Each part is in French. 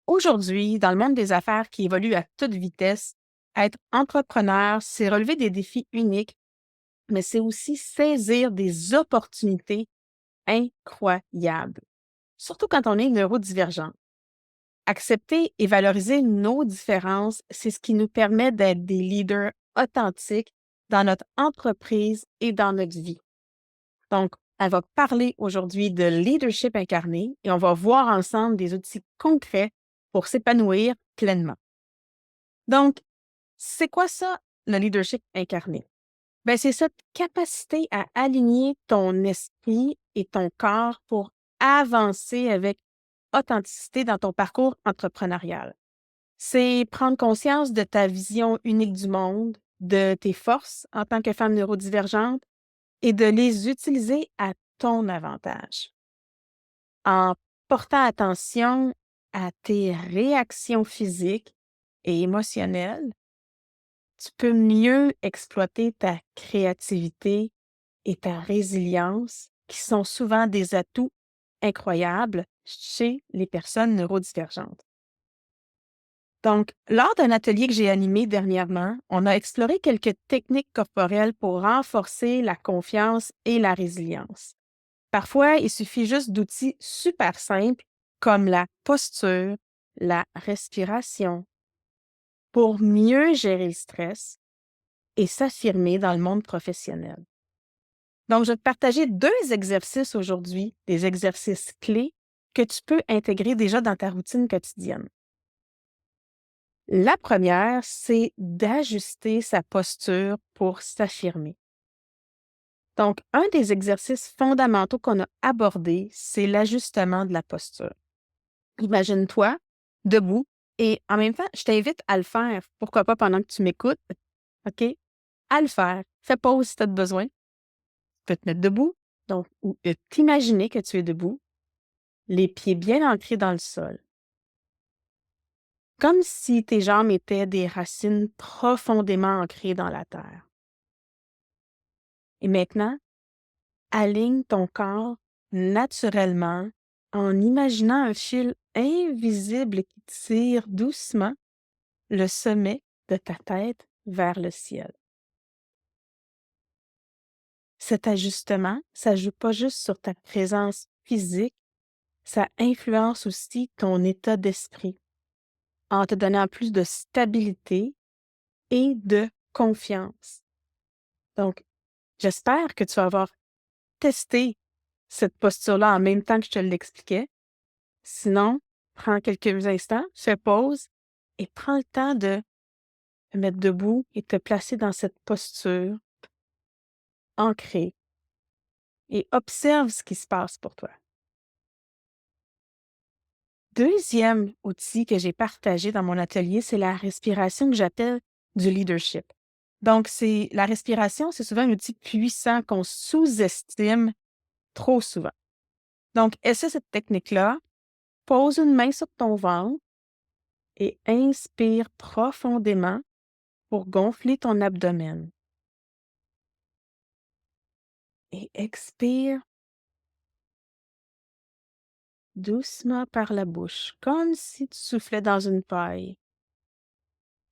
Aujourd'hui, dans le monde des affaires qui évolue à toute vitesse, être entrepreneur, c'est relever des défis uniques, mais c'est aussi saisir des opportunités incroyables, surtout quand on est neurodivergent. Accepter et valoriser nos différences, c'est ce qui nous permet d'être des leaders authentiques dans notre entreprise et dans notre vie. Donc, elle va parler aujourd'hui de leadership incarné et on va voir ensemble des outils concrets pour s'épanouir pleinement. Donc, c'est quoi ça, le leadership incarné? Ben, c'est cette capacité à aligner ton esprit et ton corps pour avancer avec authenticité dans ton parcours entrepreneurial. C'est prendre conscience de ta vision unique du monde, de tes forces en tant que femme neurodivergente et de les utiliser à ton avantage. En portant attention à tes réactions physiques et émotionnelles, tu peux mieux exploiter ta créativité et ta résilience, qui sont souvent des atouts incroyables chez les personnes neurodivergentes. Donc, lors d'un atelier que j'ai animé dernièrement, on a exploré quelques techniques corporelles pour renforcer la confiance et la résilience. Parfois, il suffit juste d'outils super simples comme la posture, la respiration, pour mieux gérer le stress et s'affirmer dans le monde professionnel. Donc, je vais te partager 2 exercices aujourd'hui, des exercices clés que tu peux intégrer déjà dans ta routine quotidienne. La première, c'est d'ajuster sa posture pour s'affirmer. Donc, un des exercices fondamentaux qu'on a abordé, c'est l'ajustement de la posture. Imagine-toi debout et en même temps, je t'invite à le faire. Pourquoi pas pendant que tu m'écoutes, OK? À le faire. Fais pause si tu as besoin. Tu peux te mettre debout, donc, ou t'imaginer que tu es debout, les pieds bien ancrés dans le sol. Comme si tes jambes étaient des racines profondément ancrées dans la terre. Et maintenant, aligne ton corps naturellement en imaginant un fil invisible qui tire doucement le sommet de ta tête vers le ciel. Cet ajustement, ça ne joue pas juste sur ta présence physique, ça influence aussi ton état d'esprit en te donnant plus de stabilité et de confiance. Donc, j'espère que tu vas avoir testé cette posture-là en même temps que je te l'expliquais. Sinon, prends quelques instants, fais pause et prends le temps de te mettre debout et te placer dans cette posture ancrée et observe ce qui se passe pour toi. Deuxième outil que j'ai partagé dans mon atelier, c'est la respiration que j'appelle du leadership. Donc, la respiration, c'est souvent un outil puissant qu'on sous-estime trop souvent. Donc, essaie cette technique-là, pose une main sur ton ventre et inspire profondément pour gonfler ton abdomen. Et expire doucement par la bouche, comme si tu soufflais dans une paille,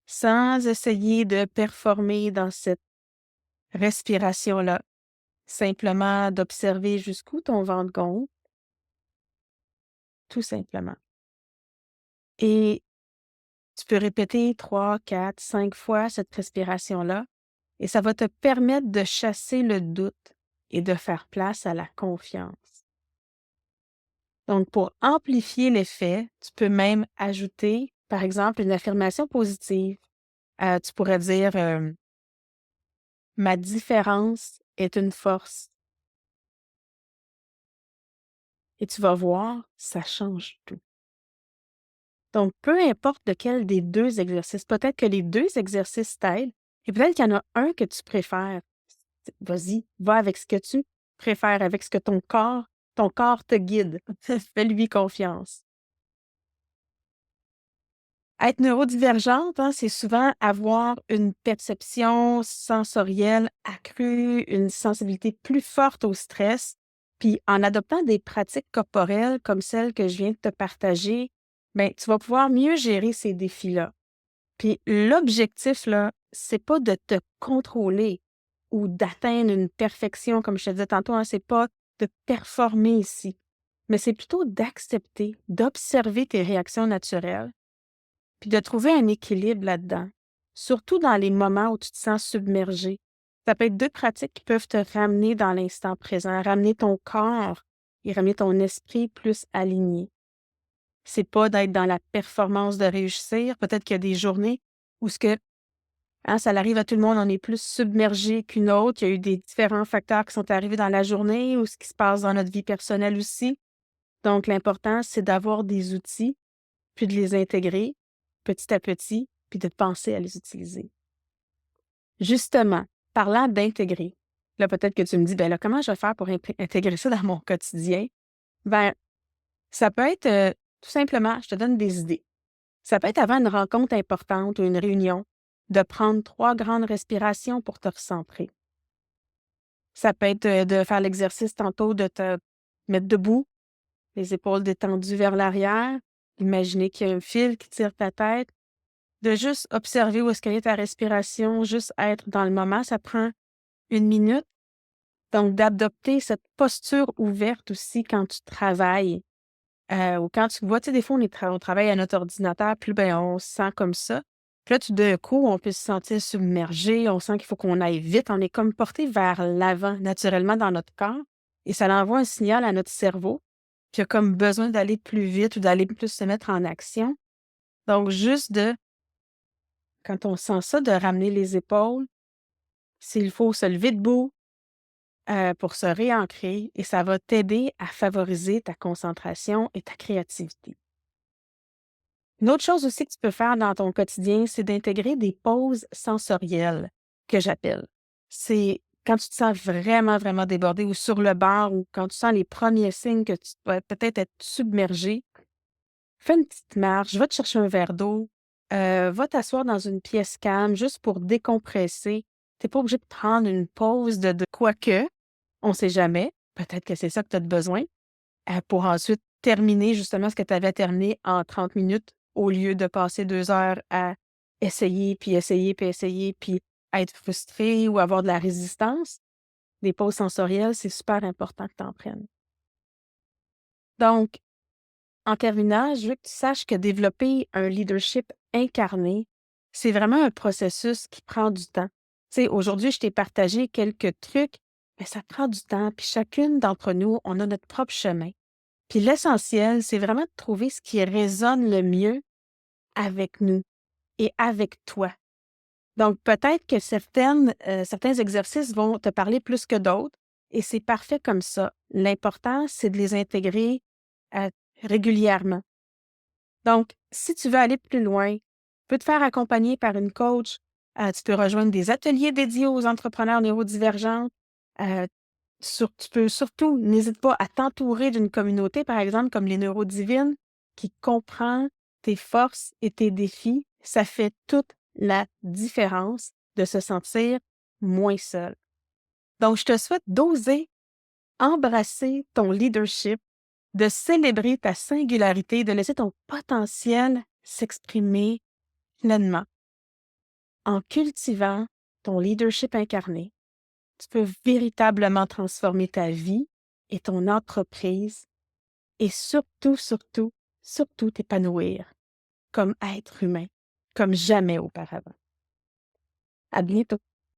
sans essayer de performer dans cette respiration-là. Simplement d'observer jusqu'où ton ventre gonfle, tout simplement. Et tu peux répéter 3, 4, 5 fois cette respiration-là et ça va te permettre de chasser le doute et de faire place à la confiance. Donc, pour amplifier l'effet, tu peux même ajouter, par exemple, une affirmation positive. Tu pourrais dire ma différence est une force. Et tu vas voir, ça change tout. Donc, peu importe lequel des 2 exercices, peut-être que les 2 exercices t'aident et peut-être qu'il y en a un que tu préfères. Vas-y, va avec ce que tu préfères, avec ce que ton corps te guide. Fais-lui confiance. Être neurodivergente, hein, c'est souvent avoir une perception sensorielle accrue, une sensibilité plus forte au stress. Puis en adoptant des pratiques corporelles comme celles que je viens de te partager, ben, tu vas pouvoir mieux gérer ces défis-là. Puis l'objectif, là, c'est pas de te contrôler ou d'atteindre une perfection, comme je te disais tantôt, hein, c'est pas de performer ici, mais c'est plutôt d'accepter, d'observer tes réactions naturelles, puis de trouver un équilibre là-dedans, surtout dans les moments où tu te sens submergé. Ça peut être 2 pratiques qui peuvent te ramener dans l'instant présent, ramener ton corps et ramener ton esprit plus aligné. C'est pas d'être dans la performance de réussir. Peut-être qu'il y a des journées où ce que, hein, ça arrive à tout le monde, on est plus submergé qu'une autre. Il y a eu des différents facteurs qui sont arrivés dans la journée ou ce qui se passe dans notre vie personnelle aussi. Donc, l'important, c'est d'avoir des outils, puis de les intégrer petit à petit, puis de penser à les utiliser. Justement, parlant d'intégrer, là, peut-être que tu me dis, ben là, comment je vais faire pour intégrer ça dans mon quotidien? Ben, ça peut être tout simplement, je te donne des idées. Ça peut être avant une rencontre importante ou une réunion, de prendre 3 grandes respirations pour te recentrer. Ça peut être de faire l'exercice tantôt de te mettre debout, les épaules détendues vers l'arrière, imaginer qu'il y a un fil qui tire ta tête, de juste observer où est-ce qu'elle est ta respiration, juste être dans le moment. Ça prend 1 minute. Donc, d'adopter cette posture ouverte aussi quand tu travailles. Ou quand tu vois, tu sais, des fois, on travaille à notre ordinateur, puis ben, on se sent comme ça. Puis là, tout d'un coup, on peut se sentir submergé, on sent qu'il faut qu'on aille vite. On est comme porté vers l'avant, naturellement, dans notre corps. Et ça envoie un signal à notre cerveau qui a comme besoin d'aller plus vite ou d'aller plus se mettre en action. Donc, juste quand on sent ça, de ramener les épaules, s'il faut se lever debout pour se réancrer, et ça va t'aider à favoriser ta concentration et ta créativité. Une autre chose aussi que tu peux faire dans ton quotidien, c'est d'intégrer des pauses sensorielles, que j'appelle. C'est quand tu te sens vraiment, vraiment débordé ou sur le bord ou quand tu sens les premiers signes que tu vas peut-être être submergé, fais une petite marche, va te chercher un verre d'eau, va t'asseoir dans une pièce calme juste pour décompresser. Tu n'es pas obligé de prendre une pause de quoi que, on ne sait jamais. Peut-être que c'est ça que tu as besoin pour ensuite terminer justement ce que tu avais terminé en 30 minutes au lieu de passer 2 heures à essayer, puis essayer, puis essayer, puis être frustré ou avoir de la résistance. Des pauses sensorielles, c'est super important que tu en prennes. Donc, en terminant, je veux que tu saches que développer un leadership incarné, c'est vraiment un processus qui prend du temps. Tu sais, aujourd'hui, je t'ai partagé quelques trucs, mais ça prend du temps, puis chacune d'entre nous, on a notre propre chemin. Puis l'essentiel, c'est vraiment de trouver ce qui résonne le mieux avec nous et avec toi. Donc, peut-être que certains exercices vont te parler plus que d'autres et c'est parfait comme ça. L'important, c'est de les intégrer euh, régulièrement. Donc, si tu veux aller plus loin, tu peux te faire accompagner par une coach. Tu peux rejoindre des ateliers dédiés aux entrepreneurs neurodivergents. Euh, tu peux surtout, n'hésite pas à t'entourer d'une communauté, par exemple, comme les Neurodivines, qui comprend tes forces et tes défis. Ça fait toute la différence de se sentir moins seul. Donc, je te souhaite d'oser embrasser ton leadership, de célébrer ta singularité, de laisser ton potentiel s'exprimer pleinement. En cultivant ton leadership incarné, tu peux véritablement transformer ta vie et ton entreprise et surtout, surtout, surtout t'épanouir comme être humain, comme jamais auparavant. À bientôt.